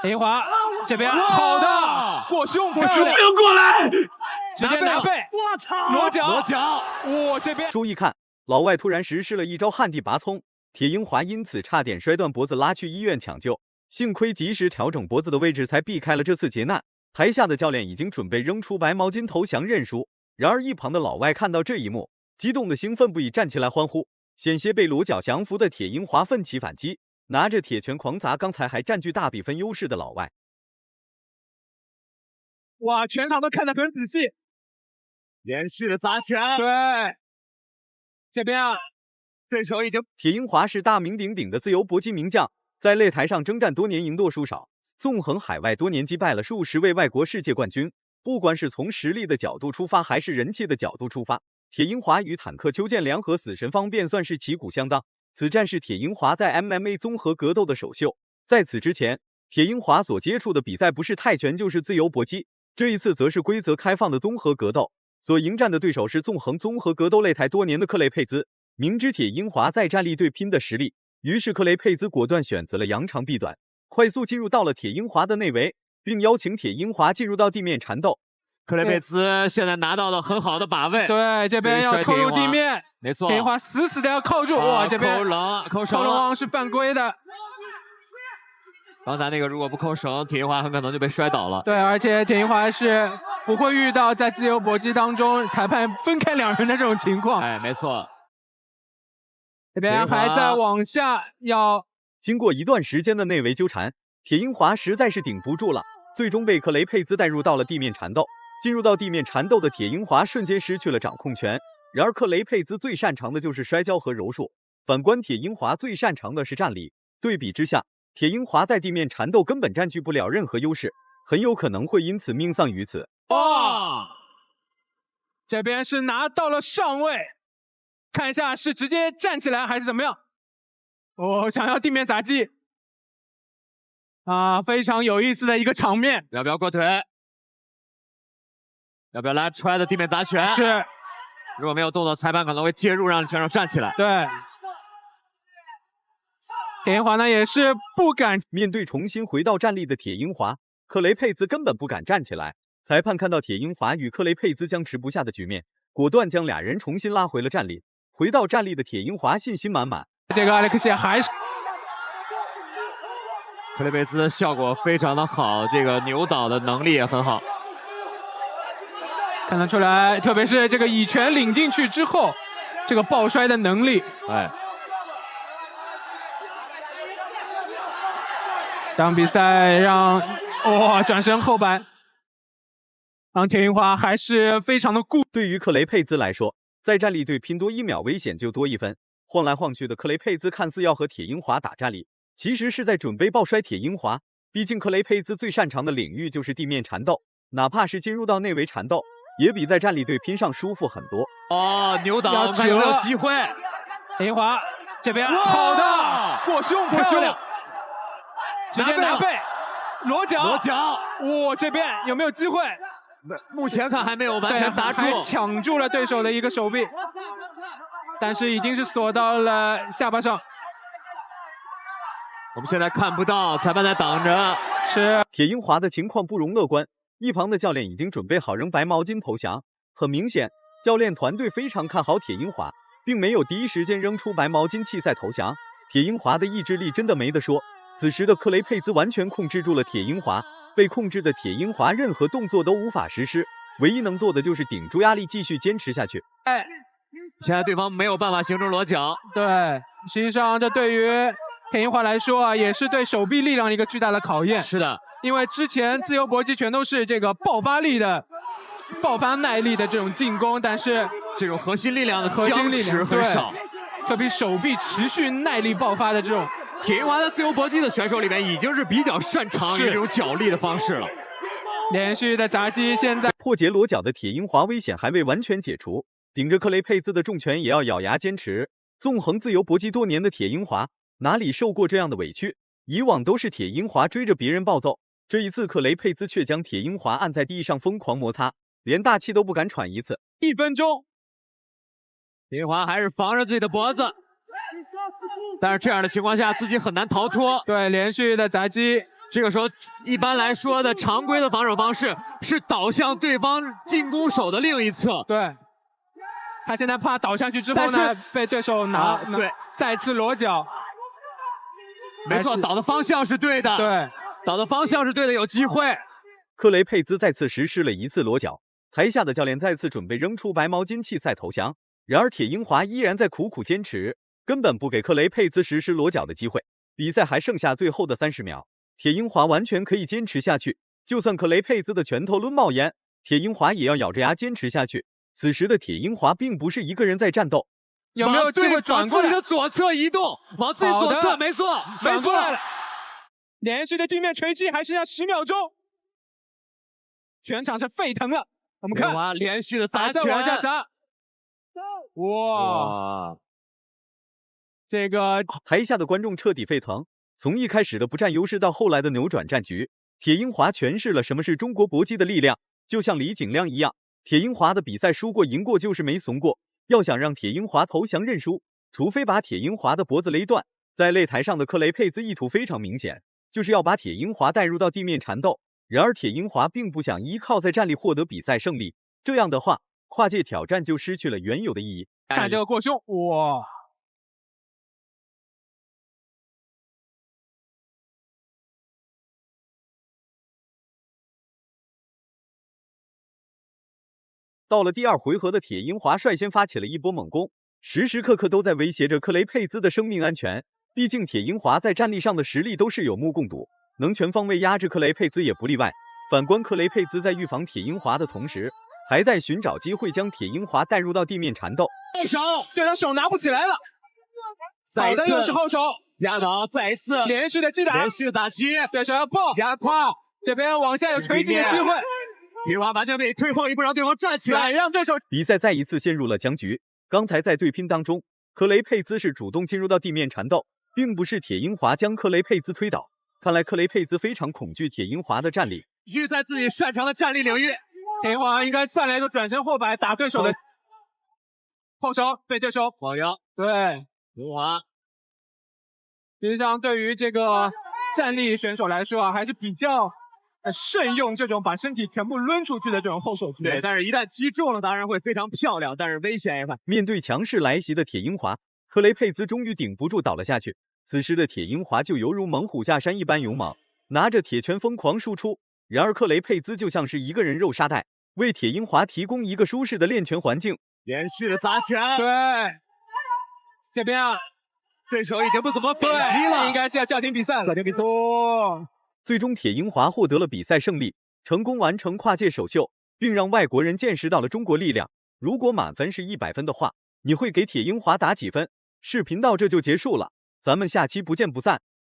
林华这边好的过胸，过胸，过来，直接拿背，我操，裸脚，裸脚，哇，这边注意看，老外突然实施了一招旱地拔葱，铁英华因此差点摔断脖子，拉去医院抢救。幸亏及时调整脖子的位置，才避开了这次劫难。台下的教练已经准备扔出白毛巾投降认输，然而一旁的老外看到这一幕，激动的兴奋不已，站起来欢呼。险些被裸脚降服的铁英华奋起反击，拿着铁拳狂砸刚才还占据大比分优势的老外。哇，全场都看得很仔细，连续的砸拳。对，这边啊，对手已经。铁英华是大名鼎鼎的自由搏击名将，在擂台上征战多年，赢多输少，纵横海外多年，击败了数十位外国世界冠军。不管是从实力的角度出发，还是人气的角度出发，铁英华与坦克邱建良和死神方便算是旗鼓相当。此战是铁英华在 MMA 综合格斗的首秀。在此之前，铁英华所接触的比赛不是泰拳就是自由搏击，这一次则是规则开放的综合格斗。所迎战的对手是纵横综合格斗擂台多年的克雷佩兹。明知铁英华在战力对拼的实力，于是克雷佩兹果断选择了扬长避短，快速进入到了铁英华的内围，并邀请铁英华进入到地面缠斗。克雷佩兹现在拿到了很好的把位，对，这边要拖入地面，没错，铁英华死死的要靠住，哇，这边扣绳是犯规的。刚才那个如果不扣绳，铁英华很可能就被摔倒了。对，而且铁英华是不会遇到在自由搏击当中裁判分开两人的这种情况。哎，没错。这边还在往下要。经过一段时间的内围纠缠，铁英华实在是顶不住了，最终被克雷佩兹带入到了地面缠斗。进入到地面缠斗的铁英华瞬间失去了掌控权。然而克雷佩兹最擅长的就是摔跤和柔术，反观铁英华最擅长的是站立。对比之下，铁英华在地面缠斗根本占据不了任何优势，很有可能会因此命丧于此。哇，这边是拿到了上位，看一下是直接站起来还是怎么样。想要地面砸击啊，非常有意思的一个场面。要不要过腿？要不要来踹的地面砸拳？是，如果没有动作，裁判可能会介入，让选手站起来。对，铁英华呢也是不敢面对重新回到站立的铁英华，克雷佩兹根本不敢站起来。裁判看到铁英华与克雷佩兹僵持不下的局面，果断将俩人重新拉回了站立。回到站立的铁英华信心满满。这个阿列克谢还是克雷佩兹效果非常的好，这个扭倒的能力也很好。看得出来，特别是这个以拳领进去之后，这个抱摔的能力。哎，当比赛让转身后板，让铁英华还是非常的固。对于克雷佩兹来说，在站立对拼多1秒危险就多1分。晃来晃去的克雷佩兹看似要和铁英华打站立，其实是在准备抱摔铁英华。毕竟克雷佩兹最擅长的领域就是地面缠斗，哪怕是进入到内围缠斗，也比在站立对拼上舒服很多。扭倒，看有没有机会。铁英华这边好的过胸，直接拿背，裸脚，哇，这边有没有机会？目前看还没有完全打住，还抢住了对手的一个手臂，但是已经是锁到了下巴上。我们现在看不到，裁判在挡着。是铁英华的情况不容乐观，一旁的教练已经准备好扔白毛巾投降。很明显，教练团队非常看好铁英华，并没有第一时间扔出白毛巾弃赛投降。铁英华的意志力真的没得说。此时的克雷佩兹完全控制住了铁英华，被控制的铁英华任何动作都无法实施，唯一能做的就是顶住压力继续坚持下去。现在对方没有办法形成裸脚。对，实际上这对于铁英华来说啊，也是对手臂力量的一个巨大的考验。是的，因为之前自由搏击全都是这个爆发耐力的这种进攻，但是这种核心力量的僵持很少，特别手臂持续耐力爆发的这种。铁英华在自由搏击的选手里面已经是比较擅长于这种角力的方式了。连续的砸击，现在破解裸脚的铁英华危险还未完全解除，顶着克雷佩兹的重拳也要咬牙坚持。纵横自由搏击多年的铁英华哪里受过这样的委屈？以往都是铁英华追着别人暴揍，这一次克雷佩兹却将铁英华按在地上疯狂摩擦，连大气都不敢喘一次。1分钟，铁英华还是防着自己的脖子。但是这样的情况下，自己很难逃脱。对，连续的砸击，这个时候，一般来说的常规的防守方式是倒向对方进攻手的另一侧。对，他现在怕倒下去之后呢，被对手对，再次裸脚。没错，倒的方向是对的。对，倒的方向是对的，有机会。克雷佩兹再次实施了一次裸脚，台下的教练再次准备扔出白毛巾弃赛投降。然而铁英华依然在苦苦坚持，根本不给克雷佩兹实施裸脚的机会。比赛还剩下最后的30秒，铁英华完全可以坚持下去，就算克雷佩兹的拳头抡冒烟，铁英华也要咬着牙坚持下去。此时的铁英华并不是一个人在战斗，有没有机会转过来？往自己的左侧移动，往自己左侧，没错，转过来了。连续的地面锤击还剩下10秒钟，全场是沸腾了。我们看，连续的砸拳，再往下砸。哇！这个台下的观众彻底沸腾。从一开始的不占优势到后来的扭转战局，铁英华诠释了什么是中国搏击的力量。就像李景亮一样，铁英华的比赛输过赢过就是没怂过。要想让铁英华投降认输，除非把铁英华的脖子勒断。在擂台上的克雷佩兹意图非常明显，就是要把铁英华带入到地面缠斗。然而铁英华并不想依靠在站立获得比赛胜利，这样的话，跨界挑战就失去了原有的意义。看这个过胸，哇！到了第2回合的铁英华率先发起了一波猛攻，时时刻刻都在威胁着克雷佩兹的生命安全。毕竟铁英华在站立上的实力都是有目共睹，能全方位压制克雷佩兹也不例外。反观克雷佩兹在预防铁英华的同时，还在寻找机会将铁英华带入到地面缠斗。手，对他手拿不起来了。好的，又是后手压倒，再一次连续的击打，连续的打击，对手要爆压胯，这边往下有锤击的机会。铁英华完全被退后一步，让对方站起来，让对手。比赛再一次陷入了僵局。刚才在对拼当中，克雷佩兹是主动进入到地面缠斗，并不是铁英华将克雷佩兹推倒。看来克雷佩兹非常恐惧铁英华的战力，继续在自己擅长的战力领域。铁英华应该上来就转身后摆打对手的后手，被对手晃腰。对，英华实际上对于这个站立选手来说啊，还是比较慎用这种把身体全部抡出去的这种后手击。对，但是一旦击中了，当然会非常漂亮，但是危险也很。面对强势来袭的铁英华，克雷佩兹终于顶不住倒了下去。此时的铁英华就犹如猛虎下山一般勇猛，拿着铁拳疯狂输出。然而克雷佩兹就像是一个人肉沙袋，为铁英华提供一个舒适的练拳环境。连续的砸拳，对，这边啊，对手已经不怎么反击了，应该是要叫停比赛了。叫停比赛。最终铁英华获得了比赛胜利，成功完成跨界首秀，并让外国人见识到了中国力量。如果满分是100分的话，你会给铁英华打几分？视频到这就结束了，咱们下期不见不散。